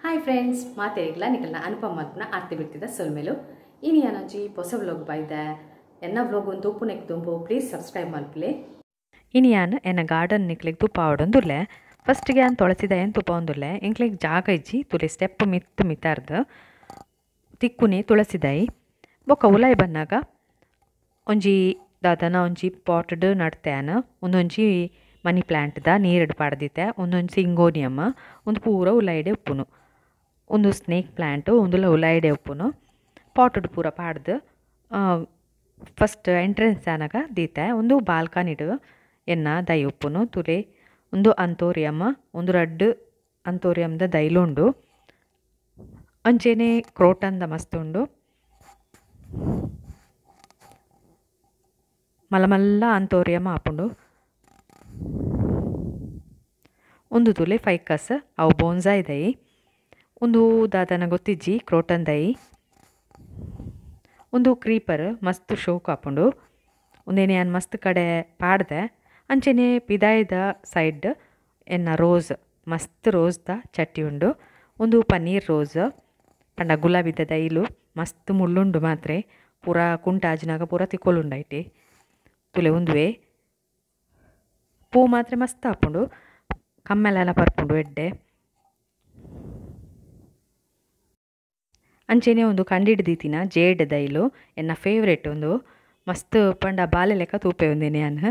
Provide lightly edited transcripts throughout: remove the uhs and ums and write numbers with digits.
hi friends ಮಾತೇರಿಗಲ ನಿಕಲ್ನ ಅನುಪಮ ಮಲ್ಪನ ಆರ್ತಿ ಬಿಡ್ತಿದ್ದ ಸೊಲ್ಮೇಲು ಇನಿ ಅನಂಜಿ ಹೊಸ vlog ಬಾಯ್ದೆ ಎನ್ನ ವ್ಲಾಗ್ ಒಂದು ಉಪ್ಪು ನೆಕ್ ತುಂಬು ಪ್ಲೀಸ್ ಸಬ್ಸ್ಕ್ರೈಬ್ ಮಲ್ಪಲೆ ಇನಿ ಯಾನ್ ಎನ್ನ ಗಾರ್ಡನ್ ನಿಕ್ಲಿಗೆ ತುಪ್ಪ ಆವಡೊಂದುಲ್ಲೆ ಫಸ್ಟ್ಗೆ ಯಾನ್ ತೊಳಸಿದ ಏನು ತುಪ್ಪ ಒಂದುಲ್ಲೆ ಇಂಕ್ಲಿಗೆ ಜಾಗ ಇಜ್ಜಿ ತುಲೆ ಸ್ಟೆಪ್ ಮಿತ್ತಾರ್ದು ತಿಕ್ಕುನಿ ತುಳಸಿದಾಯಿ ಬೊಕ್ಕ ಉಲಾಯಿ ಬನ್ನಾಗ ಒಂಜಿ ದಾದನ ಒಂಜಿ ಪಾಟ್ಡ್ ನಡ್ತ್ಯಾನ ಒಂದೊಂಜಿ ಮನಿ ಪ್ಲ್ಯಾಂಟ್ದ ನೀರಿಡು ಪಾಡ್ದಿತ್ತೆ ಒಂದೊಂಜಿ ಸಿಂಗೋನಿಯಮ್ ಒಂದು ಪೂರ ಉಲಾಯಿಡೆ ಉಪ್ಪುನು ಒಂದು ಸ್ನೇಕ್ ಪ್ಲ್ಯಾಂಟು ಒಂದುಲ ಉಲಾಯಿಡೆ ಉಪ್ಪುನು ಪಾಟ್ಡ್ ಪೂರ ಪಾಡ್ದು ಫಸ್ಟ್ ಎಂಟ್ರೆನ್ಸ್ ಆನಾಗ ದೀತೆ ಒಂದು ಬಾಲ್ಕನಿಡು ಎನ್ನ ದೈ ಉಪ್ಪುನು ತುಲೆ ಒಂದು ಅಂತೋರಿಯಮ್ ಒಂದು ರಡ್ಡು ಅಂತೋರಿಯಮ್ದ ದೈಲುಂಡು ಅಂಚೆನೆ ಕ್ರೋಟನ್ದ ಮಸ್ತುಂಡು ಮಲ್ಲ ಅಂತೋರಿಯಮ್ ಆಪುಂಡು ಒಂದು ತುಲೆ ಫೈಕಸ್ ಅವು ಬೋನ್ಸಾಯ್ ದೈ ಒಂದು ದಾದನ ಗೊತ್ತಿಜ್ಜಿ ಕ್ರೋಟನ್ ದೈ ಒಂದು ಕ್ರೀಪರ್ ಮಸ್ತ್ ಶೋಕ್ ಆಪುಂಡು ಒಂದೇನೆ ಯಾನ್ ಮಸ್ತ್ ಕಡೆ ಪಾಡ್ದೆ ಅಂಚೆನೆ ಪಿದಾಯ್ದ ಸೈಡ್ ಎನ್ನ ರೋಸ್ ಮಸ್ತ್ ರೋಸ್ದ ಚಟ್ಟಿ ಉಂಡು ಒಂದು ಪನ್ನೀರ್ ರೋಸ್ ಪಂಡ ಗುಲಾಬಿದ ದೈಲು ಮಸ್ತ್ ಮುಳ್ಳುಂಡು ಮಾತ್ರೆ ಪೂರ ಕುಂಟಾಜಿನಾಗ ಪೂರ ತಿಕ್ಕೊಲುಂಡೈಟಿ ತುಲೆ ಒಂದುವೆ ಪೂ ಮಾತ್ರ ಮಸ್ತ್ ಆಪುಂಡು ಕಮ್ಮೆಲೆಲ್ಲ ಪರ್ಪುಂಡು ಎಡ್ಡೆ ಅಂಚೆನೆ ಒಂದು ಕಂಡಿಡ್ ದೀತಿನ ಜೇಡ್ ದೈಲು ಎನ್ನ ಫೇವ್ರೇಟ್ ಒಂದು ಮಸ್ತ್ ಪಂಡ ಬಾಲೆ ಲೆಕ್ಕ ತೂಪೆ ಒಂದೇನೆ ನಾನು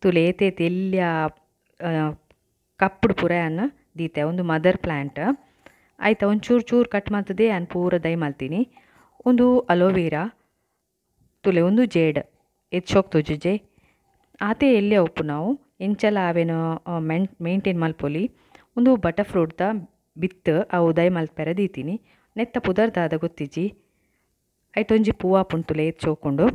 ತುಲೆ ಏತೇತಿ ಎಲ್ಲಿಯ ಕಪ್ಪುಡು ಪೂರ ಅನ್ನ ದೀತೆ ಒಂದು ಮದರ್ ಪ್ಲ್ಯಾಂಟ್ ಆಯ್ತಾ ಒಂಚೂರು ಚೂರು ಕಟ್ ಮಾಡ್ತದೆ ನಾನು ಪೂರ ದೈ ಮಾಡ್ತೀನಿ ಒಂದು ಅಲೋವೇರಾ ತುಲೆ ಒಂದು ಜೇಡ್ ಎಚ್ಚೋಕ್ ತುಜುಜೆ ಆತೆ ಎಲ್ಲೇ ಉಪ್ಪು ನಾವು ಎಂಚಲ ಅವೇನು ಮೇಂಟೈನ್ ಮಲ್ಪೊಲಿ ಒಂದು ಬಟರ್ ಫ್ರೂಟ್ದ ಬಿತ್ತು ಅವು ದೈ ಮಲ್ಪೆರ ದೀತೀನಿ ನೆತ್ತ ಪುದರ್ದಾದ ಗೊತ್ತಿಜ್ಜಿ ಐತೊಂಜಿ ಪೂವ ಪುಂತುಲೆ ಎಚ್ಚೋಕೊಂಡು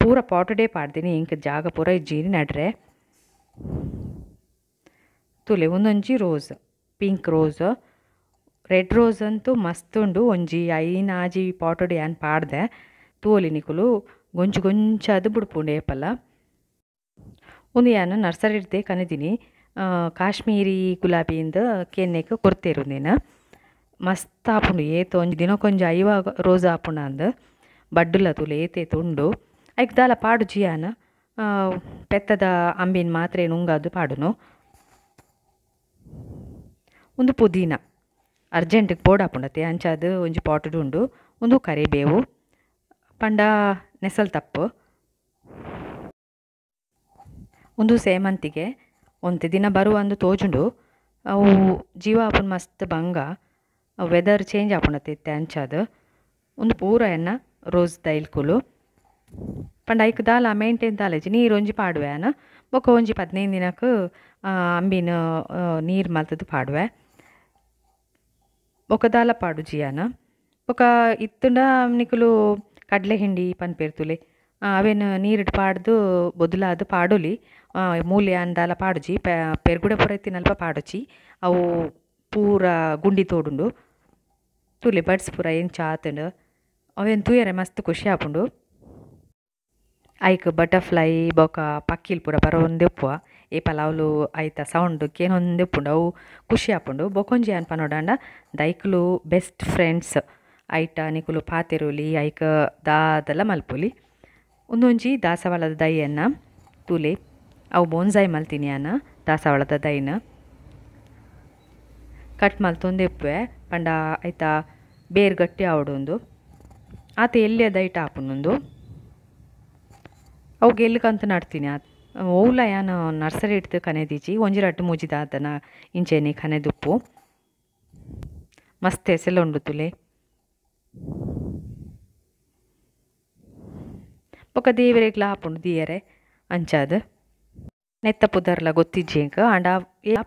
ಪೂರ ಪಾಟುಡೇ ಪಾಡ್ತೀನಿ ಇಂಕ ಜಾಗ ಪೂರ ಇಜ್ಜೀನಿ ನಡ್ರೆ ತುಲೆ ಒಂದೊಂಜಿ rose pink rose red rose ಅಂತೂ ಮಸ್ತ್ ಉಂಡು ಒಂಜಿ ಐನಾಜಿ ಪಾಟುಡೆ ಯಾನ್ ಪಾಡ್ದೆ ತೂಲಿ ನಿಕುಲು ಗೊಂಚಾದು ಬುಡ್ಪುಂಡು ಏಪಲ ಒಂದು ಯಾನು ನರ್ಸರಿಡ್ದೆ ಕನೆದಿನಿ ಕಾಶ್ಮೀರಿ ಗುಲಾಬಿಯಿಂದ ಕೆನ್ನೆಗೆ ಕೊರ್ತೇರುಂದೇನ ಮಸ್ತ್ ಆಪುಂಡು ಏತು ಒಂಜಿ ದಿನಕ್ಕೊಂಜಿ ಐವ ರೋಸ್ ಆಪುಂಡು ಅಂದು ಬಡ್ಡುಲ ತುಲೆ ಏತೇತು ಉಂಡು ಐಕ್ ದಾಲ ಪಾಡು ಜಿಯಾನ ಪೆತ್ತದ ಅಂಬಿನ ಮಾತ್ರೆ ನುಂಗದು ಪಾಡುನು ಒಂದು ಪುದೀನ ಅರ್ಜೆಂಟಿಗೆ ಬೋರ್ಡ್ ಆಪುಂಡತೆ ಅಂಚಾದು ಒಂಜಿ ಪಾಟುಡು ಉಂಡು ಒಂದು ಕರಿಬೇವು ಪಂಡ ನೆಸಲ್ ತಪ್ಪು ಒಂದು ಸೇಮಂತಿಗೆ ಒಂತೆ ದಿನ ಬರುವಂದು ತೋಜುಂಡು ಅವು ಜೀವ ಆಪುಂಡು ಮಸ್ತ್ ಬಂಗ ವೆದರ್ ಚೇಂಜ್ ಆಪುಂಡತೆ ಅಂಚಾದು ಒಂದು ಪೂರ ಎನ್ನ ರೋಸ್ ದೈಲ್ಕುಲು ಪಂಡ ಐಕ್ ದಾಲ ಮೇಂಟೈನ್ ದಾಲೆಜಿ ನೀರು ಒಂಜಿ ಪಾಡುವೆ ಅನ ಬೊಕ್ಕ ಒಂಜಿ 15 ದಿನಕ್ಕೆ ಅಂಬಿನ ನೀರು ಮಲ್ತದ್ದು ಪಾಡುವೆ ಬೊಕ್ಕ ದಾಲ ಪಾಡು ಜಿಯಾನ ಬೊಕ್ಕ ಇತ್ತುಂಡ ನಿಕುಲು ಕಡ್ಲೆ ಹಿಂಡಿ ಪನ್ಪೇರ್ತುಲೆ ಅವೇನು ನೀರಿಟ್ಟು ಪಾಡ್ದು ಬೊದಲಾದ ಪಾಡುಲಿ ಮೂಲೆ ಅಂದಾಲ ಪಾಡುಜಿ ಪೆರ್ಗುಡೆ ಪೂರ ಎತ್ತಿನಲ್ಪ ಪಾಡುಚಿ ಅವು ಪೂರ ಗುಂಡಿ ತೋಡುಂಡು ತುಲೆ ಬಡ್ಸ್ ಪೂರ ಏನು ಚಾತಂಡು ಅವೇನು ತೂಯರೆ ಮಸ್ತ್ ಖುಷಿ ಆಪುಂಡು ಐಕ್ ಬಟರ್ಫ್ಲೈ ಬೊಕ ಪಕ್ಕಿಲ್ ಪೂರ ಬರೋಂದೆಪ್ಪುವ ಏಪಲ ಅವಳು ಆಯ್ತಾ ಸೌಂಡ್ ಕೇನೊಂದೆಪ್ಪುಂಡು ಅವು ಖುಷಿ ಆಪುಂಡು ಬೊಕೊಂಜಿ ಅನ್ಪ ನೋಡಂಡ ದೈಕ್ಲು ಬೆಸ್ಟ್ ಫ್ರೆಂಡ್ಸ್ ಐಟ ನಿಕುಲು ಪಾತೆರುಲಿ ಐಕ್ ದಾದಲ ಮಲ್ಪೊಲಿ ಒಂದೊಂಜಿ ದಾಸವಾಳದ ದೈಯನ್ನ ತುಲೆ ಅವು ಬೋನ್ಸಾಯಿ ಮಲ್ತೀನಿ ಅನ್ನ ದಾಸವಾಳದ ದೈನ ಕಟ್ ಮಲ್ತೊಂದೆಪ್ಪುವೆ ಪಂಡ ಆಯ್ತಾ ಬೇರ್ ಗಟ್ಟಿ ಆವಡೊಂದು ಆತ ಎಲ್ಲಿಯ ದೈಟ ಆಪುನೊಂದು ಅವು ಗೆಲ್ಲಕಂತ ನಡ್ತೀನಿ ಓಲ ಯಾನು ನರ್ಸರಿ ಇಡ್ದು ಕನೆದೀಜಿ ಒಂಜಿ ರಟ್ಟು ಮುಜಿದ ಅದನ್ನ ಇಂಚೆನಿ ಕನೆದುಪ್ಪು ಮಸ್ತ್ ಎಸೆಲ ಉಂಡು ತುಲೆ ಬೊಕ್ಕ ದೇವರೆಗ್ಲ ಆಪುಂಡು ದಿಯರೆ ಅಂಚಾದು ನೆತ್ತ ಪುದರ್ಲ ಗೊತ್ತಿಜ್ಜೇಂಕ ಆಂಡ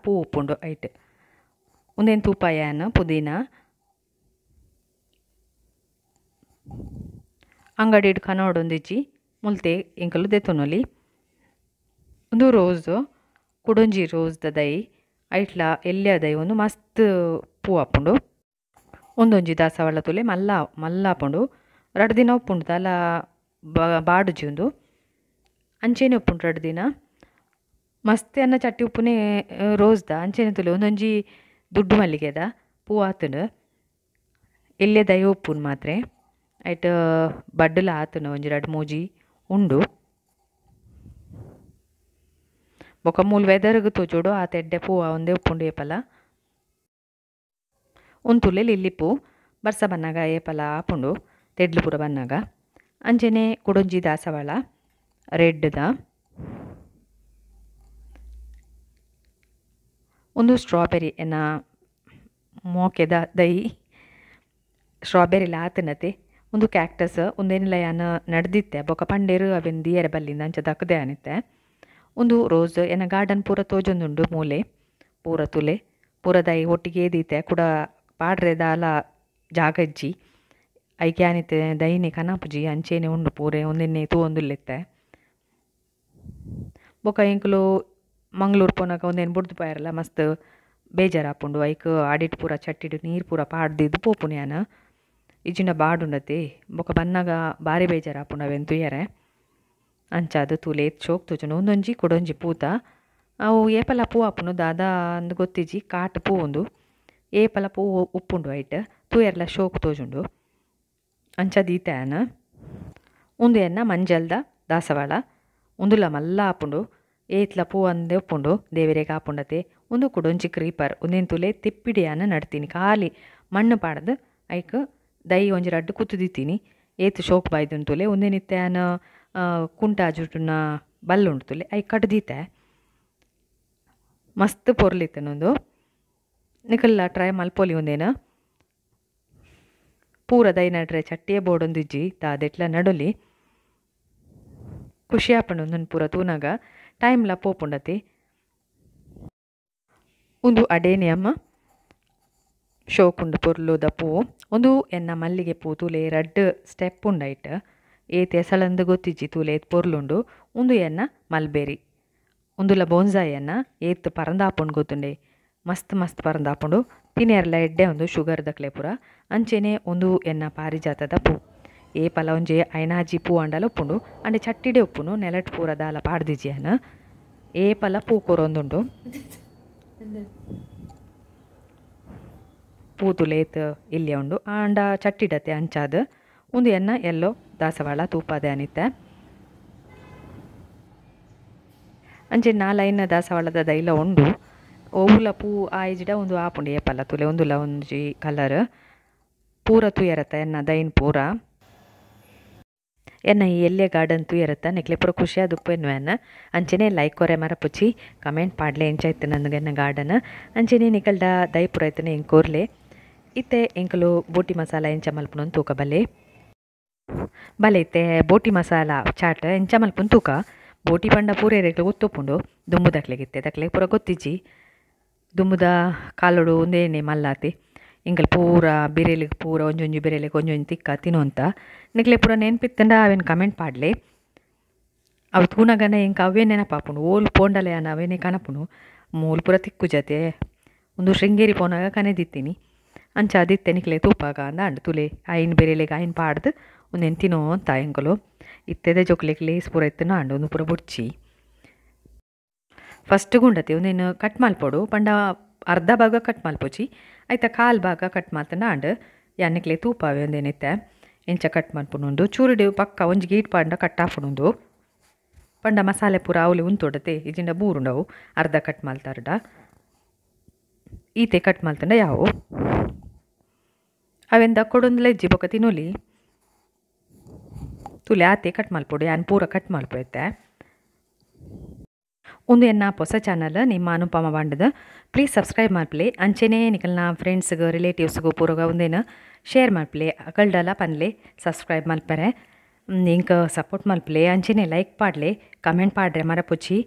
ಪೂ ಉಪ್ಪುಂಡು ಐಟ್ ಒಂದೇನು ತೂಪ ಯಾನು ಪುದೀನ ಅಂಗಡಿ ಇಡ್ ಕನೋಡೊಂದಿಜ್ಜಿ ಮುಲ್ತೆ ಇಂಕಲು ದೆತ್ತೊನೊಲಿ ಒಂದು ರೋಸು ಕುಡೊಂಜಿ ರೋಸ್ದ ದೈ ಐಟ್ಲ ಎಲ್ಯ ದೈ ಒಂದು ಮಸ್ತ್ ಪೂ ಆಪುಂಡು ಒಂದೊಂಜಿ ದಾಸವಾಳ ತುಲೆ ಮಲ್ಲ ಆಪುಂಡು 2 ದಿನ ಉಪ್ಪುಂಡು ದಾಲ ಬಾಡುಜಿ ಉಂದು ಅಂಚೆನೆ ಉಪ್ಪುಂಡು 2 ದಿನ ಮಸ್ತ್ ಅನ್ನ ಚಟ್ಟಿ ಉಪ್ಪುನೇ ರೋಸ್ದ ಅಂಚೆನೆ ತುಲೆ ಒಂದೊಂಜಿ ದುಡ್ಡು ಮಲ್ಲಿಗೆದ ಪೂ ಆತುಂಡು ಇಲ್ಲೇ ದೈ ಉಪ್ಪುನ್ ಮಾತ್ರ ಐಟ್ ಬಡ್ಡಲ ಆತುಂಡು ಒಂಜಿ ರಡ್ಡ್ ಮೂಜಿ ಉಂಡು ಬೊಕ ಮೂಲು ವೆದರ್ಗ್ ತೋಜೋಡು ಆತ ಎಡ್ಡೆ ಪೂ ಒಂದೇ ಉಪ್ಪುಂಡು ಏಪಲ ಉಂತುಲೆ ಲಿಲ್ಲಿ ಪೂ ಬರ್ಸ ಬನ್ನಗ ಏಪಲ ಆಪುಂಡು ತೆಡ್ಲು ಪೂರ ಬನ್ನಗ ಅಂಚೆನೆ ಕುಡೊಂಜಿ ದಾಸವಾಳ ರೆಡ್ದ ಒಂದು ಸ್ಟ್ರಾಬೆರಿ ಎನ್ನ ಮೋಕೆದ ದೈ ಸ್ಟ್ರಾಬೆರಿಲ ಆತನತೆ ಒಂದು ಕ್ಯಾಕ್ಟಸ್ ಒಂದೇನಿಲ್ಲ ಯಾನ ನಡೆದಿತ್ತೆ ಬೊಕ ಪಂಡೇರು ಅವೆನ್ ದಿಯರೆ ಬಲ್ಲಿಂದ ಅಂಚ ದಕ್ಕದೆ ಅನಿತ್ತೆ ಒಂದು ರೋಸ್ ಎನ್ನ ಗಾರ್ಡನ್ ಪೂರ ತೋಜೊಂದುಂಡು ಮೂಲೆ ಪೂರ ತುಲೆ ಪೂರ ದೈ ಒಟ್ಟಿಗೆ ದೀತೆ ಕೂಡ ಪಾಡ್ರೆ ದಾಲ ಜಾಗ ಇಜ್ಜಿ ಐಕೆ ಆನಿತ್ತೆ ದೈನೆ ಕನಾಪುಜಿ ಅಂಚೇನೆ ಉಂಡು ಪೂರೆ ಒಂದೆನ್ನೆ ತೂವೊಂದುಲ್ಲೆತ್ತೆ ಬೊಕ ಎಂಕುಲು ಮಂಗ್ಳೂರು ಪೋನಾಗ ಒಂದೇನು ಬುಡ್ದು ಪಾಯರಲ್ಲ ಮಸ್ತ್ ಬೇಜಾರಾಪುಂಡು ಐಕ್ ಆಡಿಟ್ ಪೂರ ಚಟ್ಟಿಡು ನೀರು ಪೂರ ಪಾಡ್ದಿದ್ದು ಪೋಪುನು ಯಾನ ಇಜಿಂಡ ಬಾಡುಂಡತೆ ಬೊಕ ಬನ್ನಾಗ ಬಾರಿ ಬೇಜಾರಾಪುಂಡು ಅವೆನ್ ತುಯ್ಯರೆ ಅಂಚಾದು ತೂಲೆ ಶೋಕ್ ತೋಜುಂಡು ಒಂದೊಂಜಿ ಕೊಡೊಂಜಿ ಪೂತ ಅವು ಏಪಲ ಪೂ ಆಪುನು ದಾದ ಅಂದ್ ಗೊತ್ತಿಜಿ ಕಾಟ್ ಪೂ ಉಂದು ಏಪಲ ಪೂ ಉಪ್ಪುಂಡು ಐಟ್ ತೂಯರ್ಲ ಶೋಕ್ ತೋಜುಂಡು ಅಂಚ ದೀತೆಯಾನ ಉಂದು ಎನ್ನ ಮಂಜಲ್ದ ದಾಸವಾಳ ಉಂದುಲ ಮಲ್ಲ ಆಪುಂಡು ಏತ್ಲ ಪೂ ಅಂದೆ ಉಪ್ಪುಂಡು ದೇವರಿಗೆ ಆಪುಂಡತೆ ಒಂದು ಕುಡೊಂಜಿ ಕ್ರೀಪರ್ ಒಂದೇನು ತುಲೆ ತಿಪ್ಪಿಡಿಯಾನ ನಡ್ತೀನಿ ಖಾಲಿ ಮಣ್ಣು ಪಾಡ್ದು ಐಕ್ ದೈ ಒಂಜಿ ರಡ್ಡು ಕುತ್ತು ದಿತ್ತೀನಿ ಏತ್ ಶೋಕ್ ಬಾಯ್ದುಂಡು ತುಲೆ ಒಂದೇನಿತ್ತೆಯಾನ ಕುಂಟಾಜುಟುನ ಬಲ್ಲುಂಡು ತುಲೆ ಐಕ್ ಕಡ್ದೀತೆ ಮಸ್ತ್ ಪೊರ್ಲಿತ್ತನೊಂದು ನಿಕಲ್ಲ ಟ್ರೈ ಮಲ್ಪೊಲಿ ಒಂದೇನ ಪೂರ ದೈ ನಡ್ರೆ ಚಟ್ಟಿಯೇ ಬೋಡೊಂದಿಜ್ಜಿ ದಾದೆಟ್ಲ ನಡೊಲಿ ಖುಷಿ ಆಪುಂಡು ಒಂದೊಂದು ಪೂರ ತೂನಾಗ ಟೈಮ್ಲ ಪೋಪುಂಡತಿ ಒಂದು ಅಡೇನಿಯಮ್ಮ ಶೋಕುಂಡು ಪೊರ್ಲುದ ಪೂ ಒಂದು ಎನ್ನ ಮಲ್ಲಿಗೆ ಪೂ ತೂಲೆ ರಡ್ಡ್ ಸ್ಟೆಪ್ ಉಂಡೈಟ್ ಏತ್ ಎಸಳಂದು ಗೊತ್ತಿಜ್ಜಿ ತೂಲೆ ಏತ್ ಪೊರ್ಲುಂಡು ಒಂದು ಎನ್ನ ಮಲ್ಬೆರಿ ಒಂದುಲ ಬೋನ್ಸಾಯಿ ಎನ್ನ ಏತ್ ಪರಂದಾಪುಂಡು ಗೊತ್ತುಂಡೆ ಮಸ್ತ್ ಮಸ್ತ್ ಪರಂದಾಪುಂಡು ತಿನೇರ್ಲ ಎಡ್ಡೆ ಒಂದು ಶುಗರ್ ದಕ್ಲೆ ಪೂರ ಅಂಚೆನೆ ಒಂದು ಎನ್ನ ಪಾರಿಜಾತದ ಪೂ ಏಪಲ ಒಂಜಿ ಐನಾಜಿ ಪೂ ಅಂಡಲ ಉಪ್ಪುಂಡು ಅಂಡೆ ಚಟ್ಟಿಡೆ ಉಪ್ಪುನು ನೆಲಟ್ ಪೂರ ದಾಲ ಪಾಡ್ದಿಜಿಯನ ಏಪಲ ಪೂ ಕೊರೊಂದುಂಡು ಪೂತುಲೇತ್ ಇಲ್ಲಿಯ ಉಂಡು ಆಂಡ ಚಟ್ಟಿಡತೆ ಅಂಚಾದ ಒಂದು ಎನ್ನ ಎಲ್ಲೋ ದಾಸವಾಳ ತೂಪದೆ ಅನಿತ್ತೆ ಅಂಚೆ ನಾಲೈನ ದಾಸವಾಳದ ದೈಲ ಉಂಡು ಓವುಲ ಪೂ ಆಯ್ಜಿಡ ಒಂದು ಆಪುಂಡು ಏಪಲ ತುಲೆ ಒಂದುಲ ಒಂಜಿ ಕಲರ್ ಪೂರ ತುಯರತ್ತ ಎನ್ನ ದೈನ್ ಪೂರ ಎನ್ನ ಈ ಎಲ್ಲೆ ಗಾರ್ಡನ್ ತುಯರತ್ತ ನೆಕ್ಲೆ ಪೂರ ಖುಷಿಯಾದ ಉಪ್ಪೆನ್ನು ಎನ್ನ ಅಂಚೆನೆ ಲೈಕ್ ಕೊರೆ ಮರ ಪುಚ್ಚಿ ಕಮೆಂಟ್ ಪಾಡ್ಲೆ ಎಂಚಾಯ್ತು ನನಗೆ ಎನ್ನ ಗಾರ್ಡನ್ ಅಂಚೆನೆ ನಿಕಲ್ಡ ದೈ ಪೂರ ಆಯ್ತನೆ ಎಂಕ್ ಕೋರ್ಲೆ ಇತ್ತೆ ಎಂಕಲು ಬೋಟಿ ಮಸಾಲ ಎಂಚ ಮಲ್ಪುನೊಂದು ತೂಕ ಬಲೆ ಇತ್ತೆ ಬೋಟಿ ಮಸಾಲ ಚಾಟ್ ಎಂಚ ಮಲ್ಪುನ ತೂಕ ಬೋಟಿ ಪಂಡ ಪೂರ ರೇಗ್ಲು ಗೊತ್ತುಪ್ಪುಂಡು ದುಂಬು ದಕ್ಲೆಗಿತ್ತೆ ದಕ್ಲೆ ಪೂರ ಗೊತ್ತಿಜ್ಜಿ ದುಂಬುದ ಕಾಲುಡು ಒಂದೇನೆ ಮಲ್ಲಾತಿ ಇಂಕಲ್ ಪೂರ ಬಿರೇಲಿಗೆ ಪೂರ ಒಂಜೊಂಜಿ ಬಿರೇಲಿಗೆ ಒಂಜೊಂಜಿ ತಿಕ್ಕ ತಿನ್ನು ಅಂತ ನಿಕ್ಲೆ ಪೂರ ನೆನ್ಪಿತ್ತಂಡ ಅವೇನು ಕಮೆಂಟ್ ಪಾಡ್ಲೆ ಅವು ತೂನಗನ ಇಂಕ ಅವೇ ನೆನಪಾಪುಂಡು ಓಲ್ ಪೋಂಡಲೆ ಅನ್ನ ಅವೇನೇ ಕನಪುನು ಮೂಲು ಪೂರ ತಿಕ್ಕು ಜತೆ ಒಂದು ಶೃಂಗೇರಿ ಪೋನಾಗ ಕನೆದಿತ್ತೀನಿ ಅಂಚ ಅದಿತ್ತೆ ನಿಕ್ಲೆ ತೂಪಾಗ ಅಂದ ಅಂಡು ತುಲೆ ಆಯ್ನ ಬೆರೆಲೆಗೆ ಆಯ್ನ ಪಾಡ್ದು ಒಂದೇನು ತಿನ್ನೋ ಅಂತ ಎಂಕಲು ಇತ್ತೆದೆ ಜೊಕ್ಲೆಗೆ ಲೇಸ್ ಪೂರ ಇತ್ತನೋ ಅಂಡು ಒಂದು ಪೂರ ಬುಡ್ಚಿ ಫಸ್ಟ್ ಗುಂಡತಿ ಒಂದೇನು ಕಟ್ ಮಲ್ಪೊಡು ಪಂಡ ಅರ್ಧ ಭಾಗ ಕಟ್ ಮಲ್ಪೊಚಿ ಆಯ್ತಾ ಕಾಲು ಭಾಗ ಕಟ್ ಮಲ್ತಂಡ ಅಂಡು ಯಾನಿಕ್ಲೆ ತೂಪಾವೆ ಒಂದೇನಿತ್ತೆ ಎಂಚ ಕಟ್ ಮಲ್ಪುನುಂಡು ಚೂರುಡು ಪಕ್ಕ ಒಂಜಿ ಗೀಟ್ ಪಾಂಡ ಕಟ್ ಆಫುನುಂಡು ಪಂಡ ಮಸಾಲೆ ಪೂರ ಅವಲಿ ಉಂತೊಡತೆ ಇಜಿಂಡ ಬೂರುಂಡವು ಅರ್ಧ ಕಟ್ ಮಲ್ತಾರಡ ಈತೆ ಕಟ್ ಮಲ್ತಂಡ ಯಾವು ಅವೆಂದ ಕೊಡೊಂದುಲ ಇಜ್ಜಿ ಬೊಕ ತಿನ್ನೊಲಿ ತುಲೆ ಆತೆ ಕಟ್ ಮಲ್ಪೊಡು ಯಾನ್ ಪೂರ ಕಟ್ ಮಲ್ಪೊಯ್ತೆ ಒಂದು ಎನ್ನ ಹೊಸ ಚಾನಲ್ ನಿಮ್ಮ ಅನುಪಮ ಬಾಂಡದ ಪ್ಲೀಸ್ ಸಬ್ಸ್ಕ್ರೈಬ್ ಮಾಡ್ಪ್ಲೆ ಅಂಚೆನೆ ನಿಕಲ್ನ ಫ್ರೆಂಡ್ಸ್ಗೆ ರಿಲೇಟಿವ್ಸ್ಗೂ ಪೂರಗ ಒಂದೇನು ಶೇರ್ ಮಾಡ್ಪ್ಲೆ ಅಕಲ್ಡಲ ಪನ್ಲೆ ಸಬ್ಸ್ಕ್ರೈಬ್ ಮಲ್ಪರೆ ಇಂಕ ಸಪೋರ್ಟ್ ಮಲ್ಪ್ಲೆ ಅಂಚೆನೆ ಲೈಕ್ ಪಾಡ್ಲೆ ಕಮೆಂಟ್ ಪಾಡ್ರೆ ಮರ ಪುಚ್ಚಿ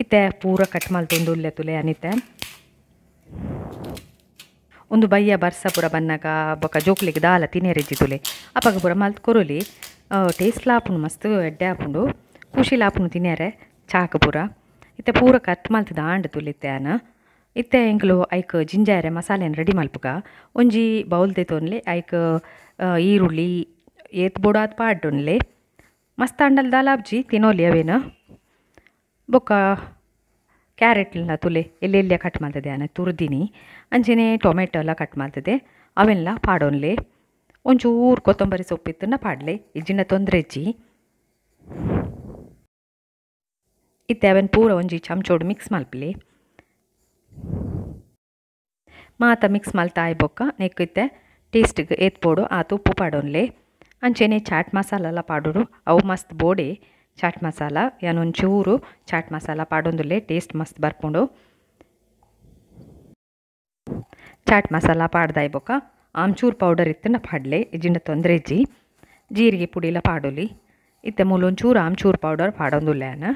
ಇತ್ತೆ ಪೂರ ಕಟ್ ಮಲ್ತೊಂದು ಉಲ್ಲೆ ತುಲೆ ಅನಿತ್ತೆ ಒಂದು ಬಯ್ಯ ಬರ್ಸ ಪೂರ ಬನ್ನಗ ಬೊಕ ಜೋಕ್ಲಿಗೆ ದಾಲ ತಿನ್ನೇರಿಜ್ಜಿ ತುಲೆ ಅಪಗ ಪೂರ ಮಲ್ತ್ ಕೊರೊಲಿ ಟೇಸ್ಟ್ ಲಾಪುಂಡು ಮಸ್ತ್ ಎಡ್ಡೆ ಆಪುಂಡು ಖುಷಿ ಲಾಪುಂಡು ತಿನ್ನೇರೆ ಚಾಕ್ ಪೂರ ಇತ್ತೆ ಪೂರ ಕಟ್ ಮಲ್ತದ ಆಂಡ್ ತುಲಿತ್ತೆ ಆನ ಇತ್ತೆ ಎಂಕ್ಲು ಐಕ್ ಜಿಂಜಾರೆ ಮಸಾಲೆನ ರೆಡಿ ಮಲ್ಪುಗ ಒಂಜಿ ಬೌಲ್ ತೆತೊನ್ಲೆ ಐಕ್ ಈರುಳ್ಳಿ ಏತ್ ಬೊಡಾತ್ ಪಾಡ್ಡೊನ್ಲೆ ಮಸ್ತ್ ಅಂಡಲ್ ದಾಲಾಬ್ಜಿ ತಿನ್ನೋಲಿ ಅವೇನು ಬೊಕ್ಕ ಕ್ಯಾರೆಟ್ಲನ್ನ ತುಲೆ ಎಲ್ಲೆಲ್ಲ ಕಟ್ ಮಾಡ್ತದೆ ಅನ್ನ ತುರ್ದಿನಿ ಅಂಚೆನೆ ಟೊಮೆಟೊ ಎಲ್ಲ ಕಟ್ ಮಾಡ್ತದೆ ಅವೆಲ್ಲ ಪಾಡೋನ್ಲೆ ಒಂಚೂರು ಕೊತ್ತಂಬರಿ ಸೊಪ್ಪಿತ್ತನ್ನ ಪಾಡ್ಲೆ ಇಜ್ಜಿನ ತೊಂದರೆ ಇಜ್ಜಿ ಇತ್ತೆ ಅವನ್ ಪೂರ ಒಂಜಿ ಚಮಚೋಡು ಮಿಕ್ಸ್ ಮಲ್ಪಲಿ ಮಾತ ಮಿಕ್ಸ್ ಮಲ್ತಾ ಬೊಕ್ಕ ನೆಕ್ಕಿತ್ತೆ ಟೇಸ್ಟಿಗೆ ಏತ್ಪೋಡು ಆತು ಉಪ್ಪು ಪಾಡೋನ್ಲೆ ಅಂಚೆನೆ ಚಾಟ್ ಮಸಾಲ ಎಲ್ಲ ಪಾಡೋಡು ಅವು ಮಸ್ತ್ ಬೋಡೆ ಚಾಟ್ ಮಸಾಲ ಯಾನೊಂಚೂರು ಚಾಟ್ ಮಸಾಲ ಪಾಡೊಂದುಲ್ಲೆ ಟೇಸ್ಟ್ ಮಸ್ತ್ ಬರ್ಕೊಂಡು ಚಾಟ್ ಮಸಾಲ ಪಾಡ್ದಾಯ್ ಬೊಕ್ಕ ಆಮ್ಚೂರು ಪೌಡರ್ ಇತ್ತನ್ನ ಪಾಡ್ಲೆ ಇಜ್ಜಿನ ತೊಂದರೆ ಇಜ್ಜಿ ಜೀರಿಗೆ ಪುಡಿ ಎಲ್ಲ ಪಾಡೋಲಿ ಇತ್ತೆ ಮೂಲೊಂಚೂರು ಆಮ್ಚೂರು ಪೌಡರ್ ಪಾಡೊಂದುಲ್ಲೆ ಅನ್ನ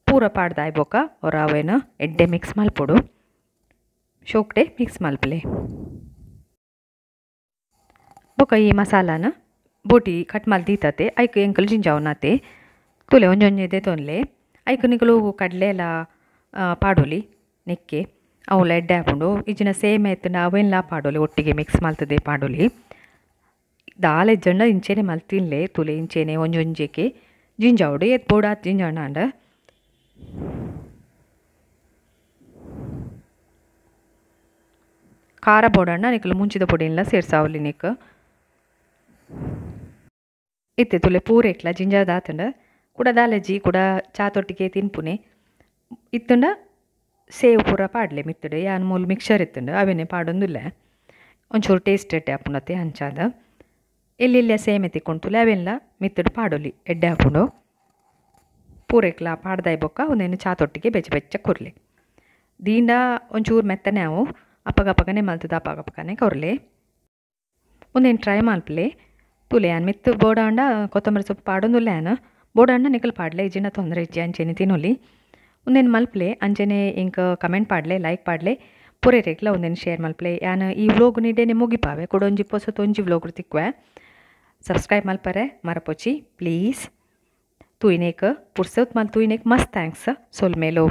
ಪೂರ ಪಾಡ್ದಾಯ್ ಬೊಕ್ಕ ಅವ್ರ ಅವೇನು ಎಡ್ಡೆ ಮಿಕ್ಸ್ ಮಲ್ಪೊಡು ಶೋಕ್ಡೆ ಮಿಕ್ಸ್ ಮಲ್ಪಲೆ ಬೊಕ್ಕ ಈ ಮಸಾಲಾನ ಬೋಟಿ ಕಟ್ ಮಲ್ದೀತತೆ ಐಕ್ ಎಂಕಲ್ ಜಿಂಜಾವನಾತೆ ತುಲೆ ಒಂಜೊಂಜೆದೆ ತೊನ್ಲೆ ಐಕ್ ನಿಕಲು ಕಡಲೆ ಎಲ್ಲ ಪಾಡೋಲಿ ನೆಕ್ಕೆ ಅವಲ್ಲ ಎಡ್ಡೆ ಹಾಕೊಂಡು ಇಜ್ಜಿನ ಸೇಮೆ ಎತ್ತನ ಅವೆಲ್ಲ ಪಾಡೋಲಿ ಒಟ್ಟಿಗೆ ಮಿಕ್ಸ್ ಮಲ್ತದೆ ಪಾಡೋಲಿ ದಾಲ್ ಎಜ್ಜಂಡ ಇಂಚೆನೆ ಮಲ್ತಿನ್ಲೆ ತುಲೆ ಇಂಚೆನೆ ಒಂಜೊಂಜೆಗೆ ಜಿಂಜಾವಡು ಎತ್ ಬೋಡಾತ್ ಜಿಂಜಾಣ ಅಂಡ ಖಾರ ಬೋಡಣ್ಣ ನಿಕಲು ಮುಂಚಿದ ಪೊಡಿಯೆಲ್ಲ ಸೇರ್ಸಾವಲಿ ನಿಕ್ ಇತ್ತೆ ತುಲೆ ಪೂರೆಕ್ಲ ಜಿಂಜಾದಾತಂಡ ಕೂಡ ದಾಲಜಿ ಕೂಡ ಚಾತೊಟ್ಟಿಗೆ ತಿನ್ಪುನೆ ಇತ್ತಂಡ ಸೇವ್ ಪೂರ ಪಾಡ್ಲೆ ಮಿತ್ತಡೆ ಯಾನ್ ಮೂಲ ಮಿಕ್ಸರ್ ಇತ್ತಂಡ ಅವೇನೆ ಪಾಡೊಂದುಲ್ಲ ಒಂಚೂರು ಟೇಸ್ಟ್ ಎಡ್ಡೆ ಹಾಪುನತೆ ಹಂಚಾದ ಎಲ್ಲೆಲ್ಲ ಸೇಮೆ ತಿಕ್ಕೊಂತುಲೆ ಅವೆಲ್ಲ ಮಿತ್ತಡು ಪಾಡೋಲಿ ಎಡ್ಡೆ ಹಾಕೊಂಡು ಪೂರೆಕ್ಲ ಪಾಡ್ದಾಯ್ ಬೊಕ್ಕ ಒಂದೇನು ಚಾತೊಟ್ಟಿಗೆ ಬೆಚ್ಚ ಬೆಚ್ಚ ಕೊರ್ಲೆ ದೀಂಡ ಒಂಚೂರು ಮೆತ್ತನೆ ಅವು ಅಪ್ಪಗಪ್ಪಗನೆ ಮಲ್ತದ ಅಪ್ಪಗಪ್ಪಗನೆ ಕೊರ್ಲೆ ಒಂದೇನು ಟ್ರೈ ಮಲ್ಪಲೆ ತುಲೆ ಯಾನ್ ಮಿತ್ತು ಬೋಡಾಂಡ ಕೊತ್ತಂಬರಿ ಸೊಪ್ಪು ಪಾಡೊಂದುಲ್ಲೆ ಯಾನ ಬೋಡಣ್ಣ ನಿಕಲ್ ಪಾಡ್ಲೆ ಇಜ್ಜಿನ ತೊಂದರೆ ಇಜ್ಜಿ ಅಂಚೆನೆ ತಿನ್ನೋಲಿ ಒಂದೇನು ಮಲ್ಪಲೆ ಅಂಚೆನೆ ಇಂಕ ಕಮೆಂಟ್ ಪಾಡ್ಲೆ ಲೈಕ್ ಪಾಡ್ಲೆ ಪೂರೆ ರೇಗ್ಲ ಒಂದೇನು ಶೇರ್ ಮಲ್ಪಲೆ ಯಾನು ಈ ವ್ಲೋಗ್ ನೀಡೇನೆ ಮುಗಿಪಾವೆ ಕೊಡೊಂಜಿ ಪೊಸತು ಒಂಜಿ ವ್ಲೋಗ್ ತಿಕ್ವೆ ಸಬ್ಸ್ಕ್ರೈಬ್ ಮಲ್ಪರೆ ಮರಪೊಚ್ಚಿ ಪ್ಲೀಸ್ ತುಯಿನೇಕ್ ಪುರ್ಸೋತ್ ಮಲ್ ತುಯಿನೇಕ್ ಮಸ್ತ್ ಥ್ಯಾಂಕ್ಸ್ ಸೊಲ್ಮೇಲೋ